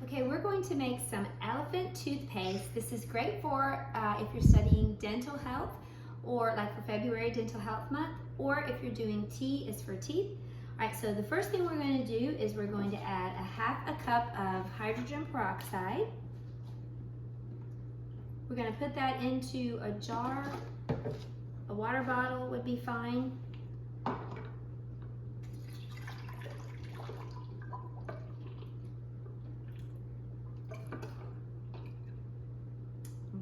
Okay, we're going to make some elephant toothpaste. This is great for if you're studying dental health, or like for February Dental Health Month, or if you're doing T is for teeth. All right, so the first thing we're going to do is we're going to add a cup of hydrogen peroxide. We're going to put that into a jar. A water bottle would be fine.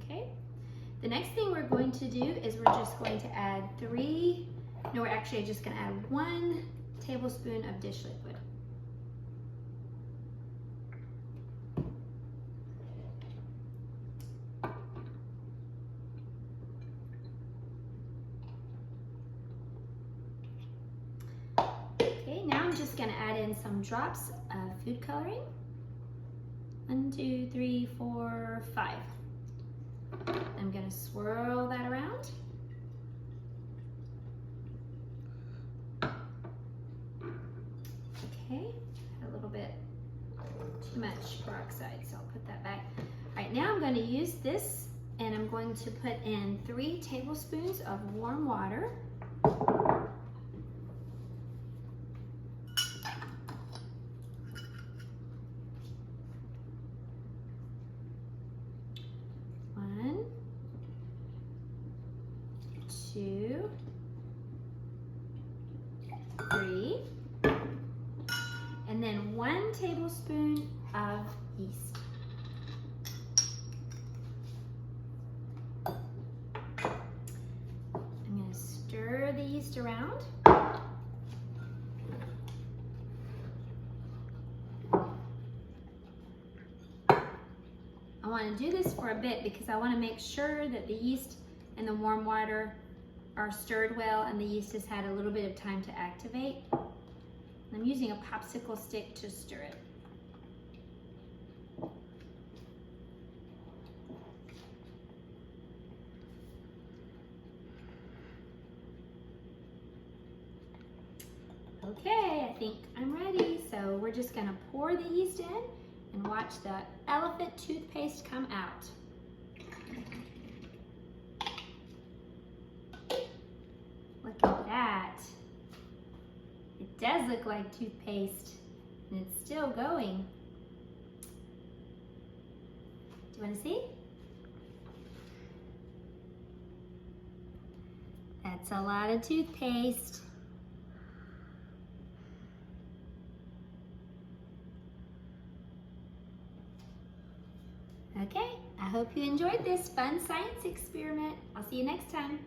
Okay. The next thing we're going to do is we're just going to add we're actually just going to add 1 tablespoon of dish liquid. Okay, now I'm just going to add in some drops of food coloring. 1, 2, 3, 4, 5. I'm going to swirl that around. Okay, a little bit too much peroxide, so I'll put that back. All right, now I'm going to use this and I'm going to put in 3 tablespoons of warm water. Two, 3, and then 1 tablespoon of yeast. I'm going to stir the yeast around. I want to do this for a bit because I want to make sure that the yeast and the warm water are stirred well and the yeast has had a little bit of time to activate. I'm using a popsicle stick to stir it. Okay, I think I'm ready. So we're just going to pour the yeast in and watch the elephant toothpaste come out. Look at that. It does look like toothpaste, and it's still going. Do you want to see? That's a lot of toothpaste. Okay, I hope you enjoyed this fun science experiment. I'll see you next time.